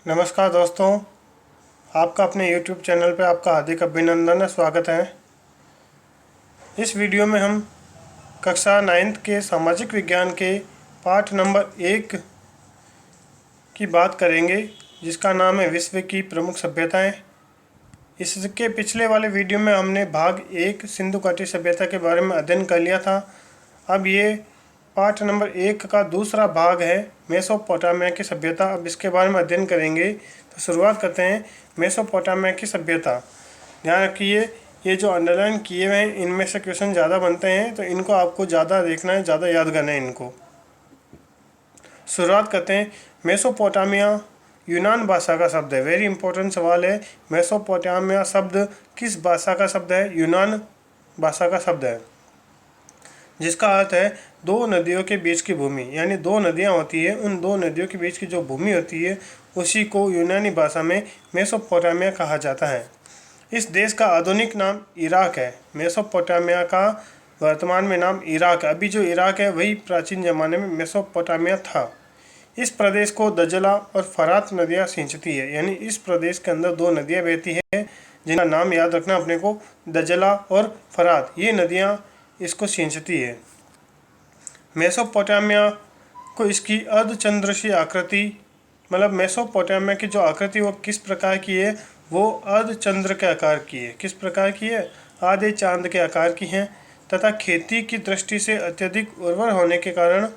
नमस्कार दोस्तों, आपका अपने YouTube चैनल पे आपका हार्दिक अभिनंदन है, स्वागत है। इस वीडियो में हम कक्षा 9th के सामाजिक विज्ञान के पाठ नंबर 1 की बात करेंगे, जिसका नाम है विश्व की प्रमुख सभ्यताएं। इसके पिछले वाले वीडियो में हमने भाग 1 सिंधु घाटी सभ्यता के बारे में अध्ययन कर लिया था। अब ये पाठ नंबर 1 का दूसरा भाग है मेसोपोटामिया की सभ्यता। अब इसके बारे में अध्ययन करेंगे। तो शुरुआत करते हैं मेसोपोटामिया की सभ्यता। ध्यान रखिए, ये जो अंडरलाइन किए हुए हैं इनमें से क्वेश्चन ज़्यादा बनते हैं, तो इनको आपको ज़्यादा देखना है, ज़्यादा याद करना है इनको। शुरुआत करते हैं। मेसोपोटामिया यूनान भाषा का शब्द है। वेरी इंपॉर्टेंट सवाल है। मेसोपोटामिया शब्द किस भाषा का शब्द है? यूनान भाषा का शब्द है, जिसका अर्थ है दो नदियों के बीच की भूमि। यानी दो नदियां होती है, उन दो नदियों के बीच की जो भूमि होती है उसी को यूनानी भाषा में मेसोपोटामिया कहा जाता है। इस देश का आधुनिक नाम इराक है। मेसोपोटामिया का वर्तमान में नाम इराक है। अभी जो इराक है वही प्राचीन ज़माने में मेसोपोटामिया था। इस प्रदेश को दजला और फरात नदियाँ सिंचती है। यानी इस प्रदेश के अंदर दो नदियाँ बहती है, जिनका नाम याद रखना अपने को, दजला और फरात। ये नदियाँ इसको सिंचती है। मेसोपोटामिया को इसकी अर्धचंद्रशीय आकृति, मतलब मेसोपोटामिया की जो आकृति वो किस प्रकार की है? वो अर्धचंद्र के आकार की है। किस प्रकार की है? आधे चांद के आकार की है, तथा खेती की दृष्टि से अत्यधिक उर्वर होने के कारण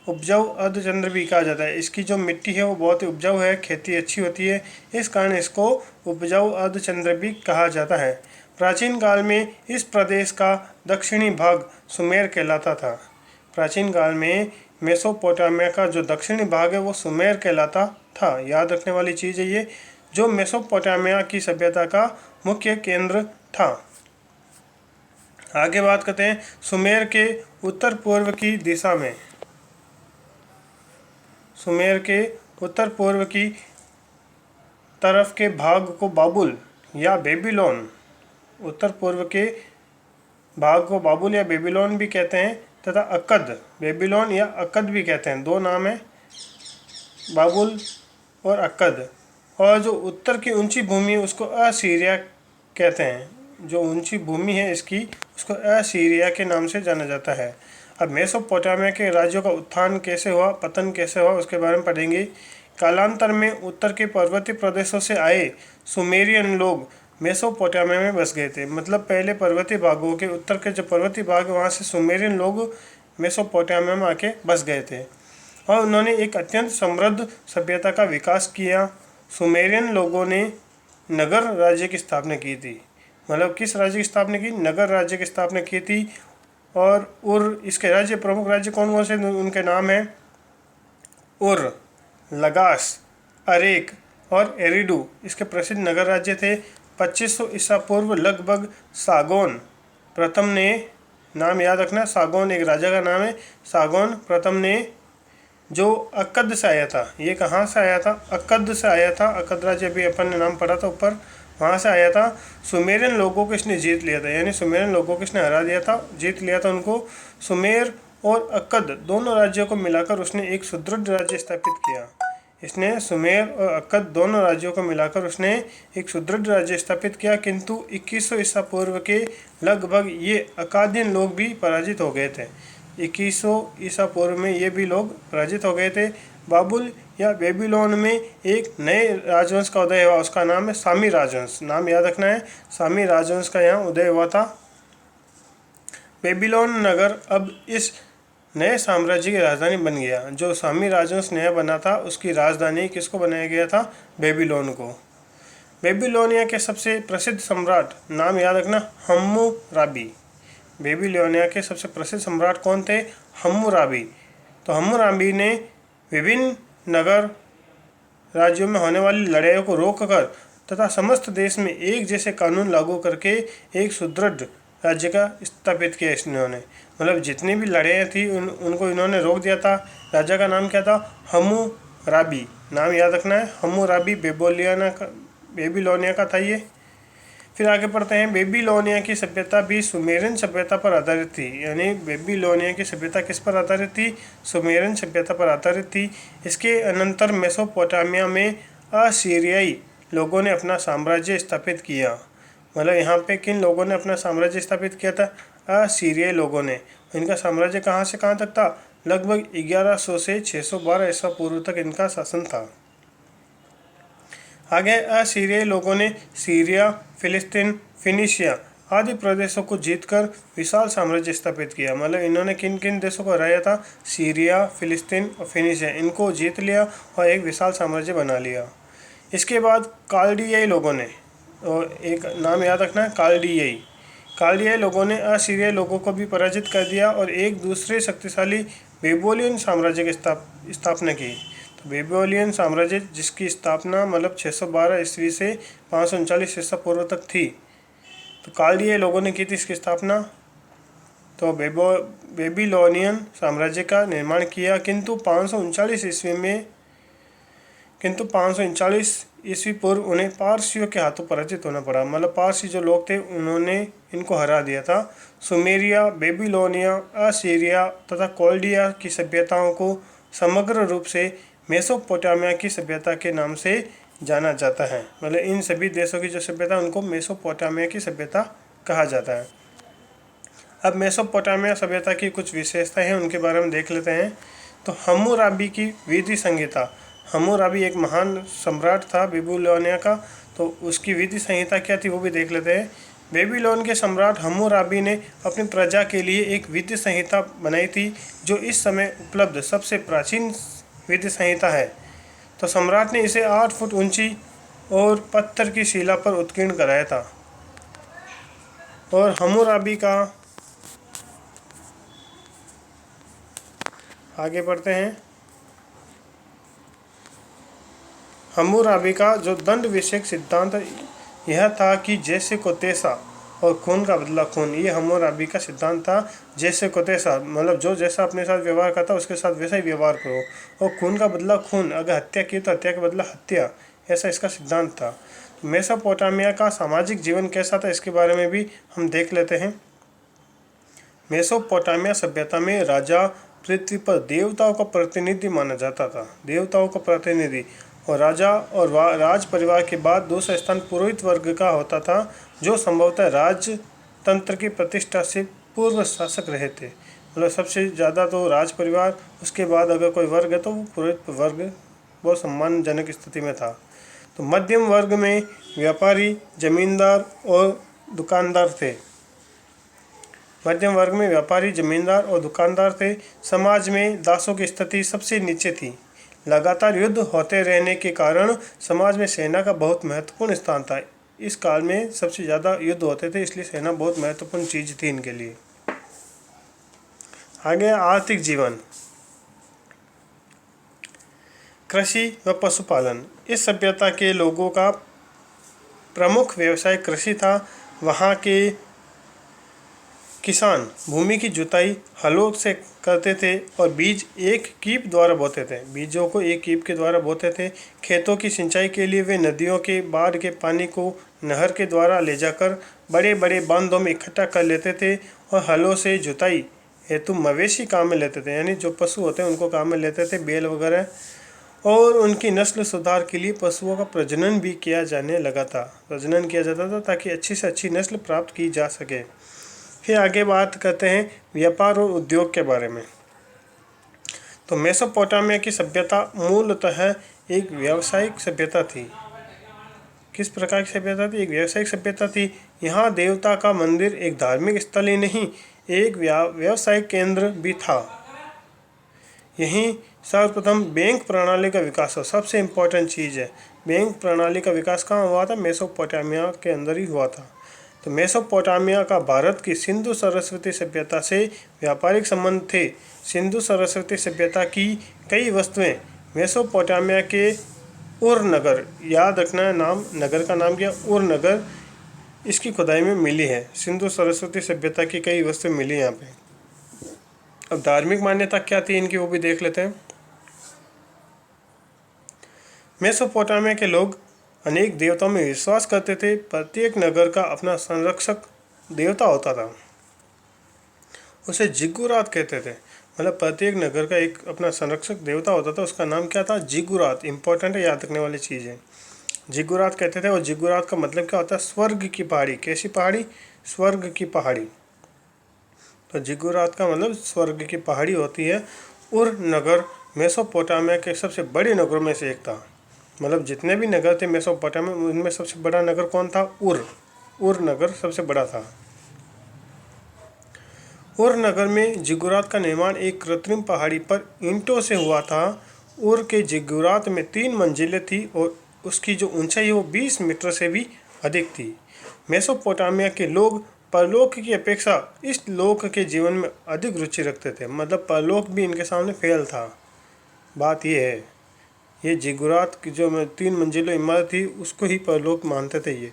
उपजाऊ अर्धचंद्र भी कहा जाता है। इसकी जो मिट्टी है वो बहुत ही उपजाऊ है, खेती अच्छी होती है, इस कारण इसको उपजाऊ अर्धचंद्र भी कहा जाता है। प्राचीन काल में इस प्रदेश का दक्षिणी भाग सुमेर कहलाता था। प्राचीन काल में मेसोपोटामिया का जो दक्षिणी भाग है वो सुमेर कहलाता था। याद रखने वाली चीज़ है ये, जो मेसोपोटामिया की सभ्यता का मुख्य केंद्र था। आगे बात करते हैं सुमेर के उत्तर पूर्व की दिशा में। सुमेर के उत्तर पूर्व की तरफ के भाग को बाबुल या बेबीलोन, उत्तर पूर्व के भाग को बाबुल या बेबीलोन भी कहते हैं, तथा अक्कद, बेबीलोन या अक्कद भी कहते हैं। दो नाम है, बाबुल और अक्कद। और जो उत्तर की ऊंची भूमि है उसको असीरिया कहते हैं। जो ऊंची भूमि है इसकी, उसको असीरिया के नाम से जाना जाता है। अब मेसोपोटामिया के राज्यों का उत्थान कैसे हुआ, पतन कैसे हुआ, उसके बारे में पढ़ेंगे। कालांतर में उत्तर के पर्वतीय प्रदेशों से आए सुमेरियन लोग मेसोपोटामिया में बस गए थे। मतलब पहले पर्वतीय भागों के, उत्तर के जो पर्वतीय भाग है वहाँ से सुमेरियन लोग मेसोपोटामिया में आके बस गए थे, और उन्होंने एक अत्यंत समृद्ध सभ्यता का विकास किया। सुमेरियन लोगों ने नगर राज्य की स्थापना की थी। मतलब किस राज्य की स्थापना की? नगर राज्य की स्थापना की थी। और इसके राज्य, प्रमुख राज्य कौन कौन से? उनके नाम हैं उर, लगास, अरेक और एरिडू। इसके प्रसिद्ध नगर राज्य थे। 2500 ईसा पूर्व लगभग सागौन प्रथम ने, नाम याद रखना, सागौन एक राजा का नाम है, सागौन प्रथम ने, जो अक्कद से आया था। ये कहाँ से आया था? अक्कद से आया था। अक्कद राज्य अभी अपन ने नाम पढ़ा था ऊपर, वहाँ से आया था। सुमेरियन लोगों को इसने जीत लिया था। यानी सुमेरियन लोगों को इसने हरा दिया था, जीत लिया था उनको। सुमेर और अक्कद दोनों राज्यों को मिलाकर उसने एक सुदृढ़ राज्य स्थापित किया। इसने सुमेर और अक्कद दोनों राज्यों को मिलाकर उसने एक सुदृढ़ राज्य स्थापित किया। किंतु 2100 ईसा पूर्व के लगभग ये अक्कादियन लोग भी पराजित हो गए थे। 2100 ईसा पूर्व में ये भी लोग पराजित हो गए थे। बाबुल या बेबीलोन में एक नए राजवंश का उदय हुआ, उसका नाम है सामी राजवंश। नाम याद रखना है, सामी राजवंश का यहाँ उदय हुआ था। बेबीलोन नगर अब इस नए साम्राज्य की राजधानी बन गया। जो सामी राजवंश नया बना था उसकी राजधानी किसको बनाया गया था? बेबीलोन को। बेबीलोनिया के सबसे प्रसिद्ध सम्राट, नाम याद रखना, हम्मुराबी। बेबीलोनिया के सबसे प्रसिद्ध सम्राट कौन थे? हम्मुराबी। तो हम्मुराबी ने विभिन्न नगर राज्यों में होने वाली लड़ाइयों को रोककर तथा समस्त देश में एक जैसे कानून लागू करके एक सुदृढ़ राज्य का स्थापित किया इन्होंने। मतलब जितनी भी लड़ाइयाँ थी उनको इन्होंने रोक दिया था। राजा का नाम क्या था? हम्मुराबी। नाम याद रखना है, हम्मुराबी बेबीलोनिया का था ये। फिर आगे पढ़ते हैं। बेबीलोनिया की सभ्यता भी सुमेरियन सभ्यता पर आधारित थी। यानी बेबीलोनिया की सभ्यता किस पर आधारित थी? सुमेरियन सभ्यता पर आधारित थी। इसके अनंतर मेसोपोटामिया में असीरियाई लोगों ने अपना साम्राज्य स्थापित किया। मतलब यहाँ पे किन लोगों ने अपना साम्राज्य स्थापित किया था? असीरियाई लोगों ने। इनका साम्राज्य कहाँ से कहाँ तक था? लगभग 1100 से 612 ईसा पूर्व तक इनका शासन था। आगे असीरियाई लोगों ने सीरिया, फिलिस्तीन, फिनिशिया आदि प्रदेशों को जीतकर विशाल साम्राज्य स्थापित किया। मतलब इन्होंने किन किन देशों को हराया था? सीरिया, फिलिस्तीन और फिनिशिया, इनको जीत लिया और एक विशाल साम्राज्य बना लिया। इसके बाद कालडियाई लोगों ने, और एक नाम याद रखना है, कालडियाई लोगों ने असीरियाई लोगों को भी पराजित कर दिया और एक दूसरे शक्तिशाली बेबीलोनियन साम्राज्य की स्थापना की। तो बेबीलोनियन साम्राज्य जिसकी स्थापना मतलब 612 ईस्वी से 539 ईसा पूर्व तक थी। तो कालडियाई लोगों ने की थी इसकी स्थापना। तो बेबीलोनियन साम्राज्य का निर्माण किया, किंतु 539 ईस्वी पूर्व उन्हें पारसियों के हाथों पराजित होना पड़ा। मतलब पारसी जो लोग थे उन्होंने इनको हरा दिया था। सुमेरिया, बेबीलोनिया, असीरिया तथा कॉल्डिया की सभ्यताओं को समग्र रूप से मेसोपोटामिया की सभ्यता के नाम से जाना जाता है। मतलब इन सभी देशों की जो सभ्यता उनको मेसोपोटामिया की सभ्यता कहा जाता है। अब मेसोपोटामिया सभ्यता की कुछ विशेषताएं हैं, उनके बारे में देख लेते हैं। तो हम्मुराबी की विधि संहिता। हम्मुराबी एक महान सम्राट था बेबीलोनिया का, तो उसकी विधि संहिता क्या थी वो भी देख लेते हैं। बेबीलोन के सम्राट हम्मुराबी ने अपनी प्रजा के लिए एक विधि संहिता बनाई थी, जो इस समय उपलब्ध सबसे प्राचीन विधि संहिता है। तो सम्राट ने इसे 8 फुट ऊंची और पत्थर की शिला पर उत्कीर्ण कराया था। और हम्मुराबी का, आगे बढ़ते हैं, हम्मुराबी का जो दंड विषयक सिद्धांत यह था कि जैसे को तैसा और खून का बदला खून। ये हम्मुराबी का सिद्धांत था, जैसे को तैसा मतलब जो जैसा अपने साथ व्यवहार करता उसके साथ वैसा ही व्यवहार करो, और खून का बदला खून, अगर हत्या की तो हत्या का बदला हत्या, ऐसा इसका सिद्धांत था। तो मेसोपोटामिया का सामाजिक जीवन कैसा था इसके बारे में भी हम देख लेते हैं। मेसोपोटामिया सभ्यता में राजा पृथ्वी पर देवताओं का प्रतिनिधि माना जाता था, देवताओं का प्रतिनिधि। और राजा और राज परिवार के बाद दूसरा स्थान पुरोहित वर्ग का होता था, जो संभवतः राजतंत्र की प्रतिष्ठा से पूर्व शासक रहे थे। मतलब सबसे ज़्यादा तो राज परिवार, उसके बाद अगर कोई वर्ग है तो वो पुरोहित वर्ग बहुत सम्मानजनक स्थिति में था। तो मध्यम वर्ग में व्यापारी, जमींदार और दुकानदार थे। मध्यम वर्ग में व्यापारी, जमींदार और दुकानदार थे। समाज में दासों की स्थिति सबसे नीचे थी। लगातार युद्ध होते रहने के कारण समाज में सेना का बहुत महत्वपूर्ण स्थान था। इस काल में सबसे ज़्यादा युद्ध होते थे, इसलिए सेना बहुत महत्वपूर्ण चीज़ थी इनके लिए। आगे आर्थिक जीवन, कृषि व पशुपालन। इस सभ्यता के लोगों का प्रमुख व्यवसाय कृषि था। वहाँ के किसान भूमि की जुताई हलों से करते थे और बीज एक कीप द्वारा बोते थे, बीजों को एक कीप के द्वारा बोते थे। खेतों की सिंचाई के लिए वे नदियों के बाढ़ के पानी को नहर के द्वारा ले जाकर बड़े बड़े बांधों में इकट्ठा कर लेते थे और हलों से जुताई हेतु मवेशी काम में लेते थे, यानी जो पशु होते हैं उनको काम में लेते थे, बैल वगैरह। और उनकी नस्ल सुधार के लिए पशुओं का प्रजनन भी किया जाने लगा था, प्रजनन किया जाता था ताकि अच्छी से अच्छी नस्ल प्राप्त की जा सके। फिर आगे बात करते हैं व्यापार और उद्योग के बारे में। तो मेसोपोटामिया की सभ्यता मूलतः एक व्यावसायिक सभ्यता थी। किस प्रकार की सभ्यता थी? एक व्यावसायिक सभ्यता थी। यहाँ देवता का मंदिर एक धार्मिक स्थल ही नहीं, एक व्यावसायिक केंद्र भी था। यहीं सर्वप्रथम बैंक प्रणाली का विकास हो, सबसे इम्पोर्टेंट चीज़ है। बैंक प्रणाली का विकास कहाँ हुआ था? मेसोपोटामिया के अंदर ही हुआ था। तो मेसोपोटामिया का भारत की सिंधु सरस्वती सभ्यता से व्यापारिक संबंध थे। सिंधु सरस्वती सभ्यता की कई वस्तुएं मेसोपोटामिया के उर नगर, याद रखना नाम, नगर का नाम क्या? उर नगर, इसकी खुदाई में मिली है। सिंधु सरस्वती सभ्यता की कई वस्तुएं मिली यहाँ पे। अब धार्मिक मान्यता क्या थी इनकी वो भी देख लेते हैं। मेसोपोटामिया के लोग अनेक देवताओं में विश्वास करते थे। प्रत्येक नगर का अपना संरक्षक देवता होता था, उसे जिगुरात कहते थे। मतलब प्रत्येक नगर का एक अपना संरक्षक देवता होता था, उसका नाम क्या था? जिगुरात। इंपॉर्टेंट है, याद रखने वाली चीज़ है। जिगुरात कहते थे। और जिगुरात का मतलब क्या होता है? स्वर्ग की पहाड़ी। कैसी पहाड़ी? स्वर्ग की पहाड़ी। तो जिगुरात का मतलब स्वर्ग की पहाड़ी होती है। उर नगर मेसोपोटामिया के सबसे बड़े नगरों में से एक था। मतलब जितने भी नगर थे मेसोपोटामिया में, उनमें सबसे बड़ा नगर कौन था? उर नगर सबसे बड़ा था। उर नगर में जिगुरात का निर्माण एक कृत्रिम पहाड़ी पर ईंटों से हुआ था। उर के जिगुरात में 3 मंजिलें थी और उसकी जो ऊंचाई है वो 20 मीटर से भी अधिक थी। मेसोपोटामिया के लोग परलोक की अपेक्षा इस लोक के जीवन में अधिक रुचि रखते थे। मतलब परलोक भी इनके सामने फेल था। बात ये है, ये जिगुरात की जो 3 मंजिलों इमारत थी उसको ही परलोक मानते थे ये।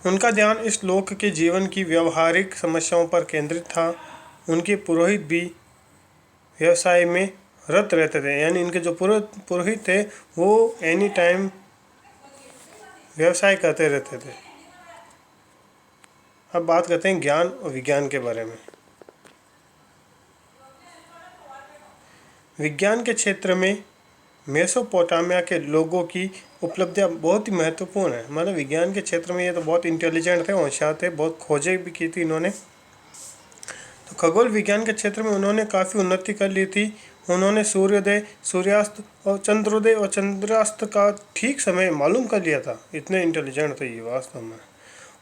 उनका ध्यान इस लोक के जीवन की व्यवहारिक समस्याओं पर केंद्रित था। उनके पुरोहित भी व्यवसाय में रत रहते थे। यानी इनके जो पुरोहित थे वो एनी टाइम व्यवसाय करते रहते थे। अब बात करते हैं ज्ञान और विज्ञान के बारे में। विज्ञान के क्षेत्र में मेसोपोटामिया के लोगों की उपलब्धियां बहुत ही महत्वपूर्ण है। मतलब विज्ञान के क्षेत्र में ये तो बहुत इंटेलिजेंट थे, होशियार थे, बहुत खोजें भी की थी इन्होंने। तो खगोल विज्ञान के क्षेत्र में उन्होंने काफ़ी उन्नति कर ली थी। उन्होंने सूर्योदय, सूर्यास्त और चंद्रोदय और चंद्रास्त का ठीक समय मालूम कर लिया था। इतने इंटेलिजेंट थे ये वास्तव में।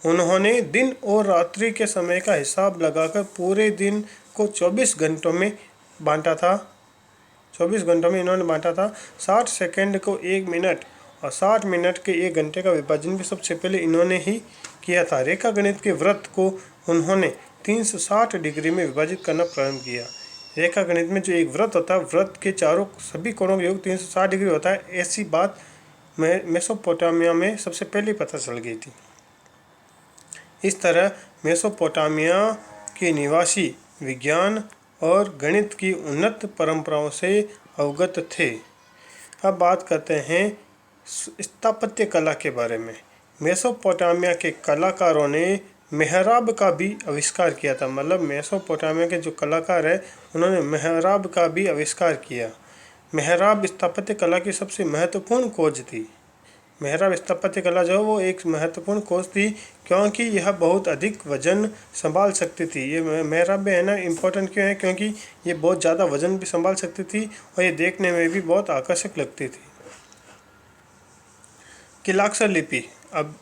उन्होंने दिन और रात्रि के समय का हिसाब लगाकर पूरे दिन को 24 घंटों में बांटा था। 24 घंटों में इन्होंने बांटा था। 60 सेकंड को 1 मिनट और 60 मिनट के 1 घंटे का विभाजन भी सबसे पहले इन्होंने ही किया था। रेखा गणित के वृत्त को उन्होंने 360 डिग्री में विभाजित करना प्रारंभ किया। रेखा गणित में जो एक वृत्त होता है, वृत्त के चारों सभी कोणों का योग 360 डिग्री होता है। ऐसी बात मेसोपोटामिया में सबसे पहले पता चल गई थी। इस तरह मेसोपोटामिया के निवासी विज्ञान और गणित की उन्नत परंपराओं से अवगत थे। अब बात करते हैं स्थापत्य कला के बारे में। मेसोपोटामिया के कलाकारों ने मेहराब का भी आविष्कार किया था। मतलब मेसोपोटामिया के जो कलाकार हैं उन्होंने मेहराब का भी आविष्कार किया। मेहराब स्थापत्य कला की सबसे महत्वपूर्ण खोज थी। मेहराब स्थापत्य कला जो है वो एक महत्वपूर्ण खोज थी, क्योंकि यह बहुत अधिक वजन संभाल सकती थी। ये मेहराब में है ना इम्पोर्टेंट क्यों है? क्योंकि ये बहुत ज़्यादा वजन भी संभाल सकती थी और ये देखने में भी बहुत आकर्षक लगती थी। किलाक्षर लिपि। अब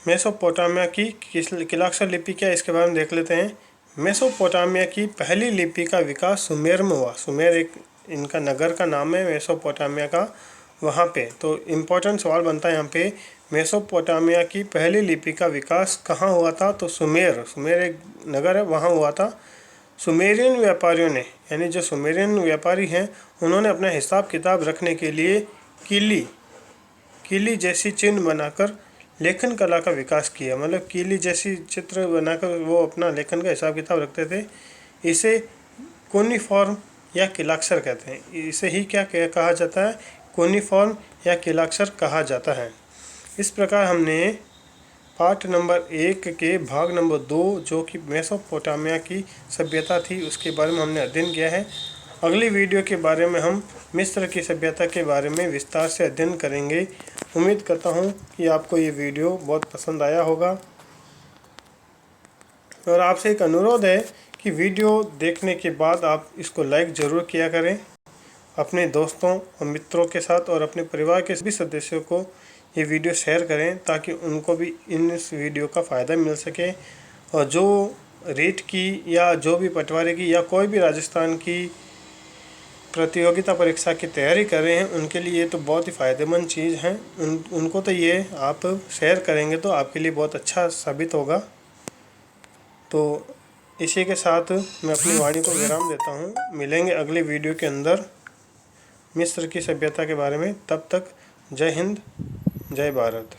मेसोपोटामिया की किलाक्षर लिपि क्या है इसके बारे में देख लेते हैं। मेसोपोटामिया की पहली लिपि का विकास सुमेर में हुआ। सुमेर एक इनका नगर का नाम है मेसोपोटामिया का, वहाँ पे। तो इम्पोर्टेंट सवाल बनता है यहाँ पे, मेसोपोटामिया की पहली लिपि का विकास कहाँ हुआ था? तो सुमेर एक नगर है, वहाँ हुआ था। सुमेरियन व्यापारियों ने, यानी जो सुमेरियन व्यापारी हैं, उन्होंने अपना हिसाब किताब रखने के लिए कीली जैसी चिन्ह बनाकर लेखन कला का विकास किया। मतलब कीली जैसी चित्र बनाकर वो अपना लेखन का हिसाब किताब रखते थे। इसे कोनिफॉर्म या किलाक्षर कहते हैं। इसे ही क्या कहा जाता है? कोनिफॉर्म या किलाक्षर कहा जाता है। इस प्रकार हमने पाठ नंबर 1 के भाग नंबर 2 जो कि मेसोपोटामिया की सभ्यता थी उसके बारे में हमने अध्ययन किया है। अगली वीडियो के बारे में हम मिस्र की सभ्यता के बारे में विस्तार से अध्ययन करेंगे। उम्मीद करता हूँ कि आपको ये वीडियो बहुत पसंद आया होगा और आपसे एक अनुरोध है कि वीडियो देखने के बाद आप इसको लाइक ज़रूर किया करें अपने दोस्तों और मित्रों के साथ, और अपने परिवार के सभी सदस्यों को ये वीडियो शेयर करें ताकि उनको भी इस वीडियो का फ़ायदा मिल सके। और जो रीट की या जो भी पटवारी की या कोई भी राजस्थान की प्रतियोगिता परीक्षा की तैयारी कर रहे हैं उनके लिए ये तो बहुत ही फ़ायदेमंद चीज़ है। उनको तो ये आप शेयर करेंगे तो आपके लिए बहुत अच्छा साबित होगा। तो इसी के साथ मैं अपनी वाणी को विराम देता हूँ। मिलेंगे अगले वीडियो के अंदर मिस्र की सभ्यता के बारे में। तब तक जय हिंद, जय भारत।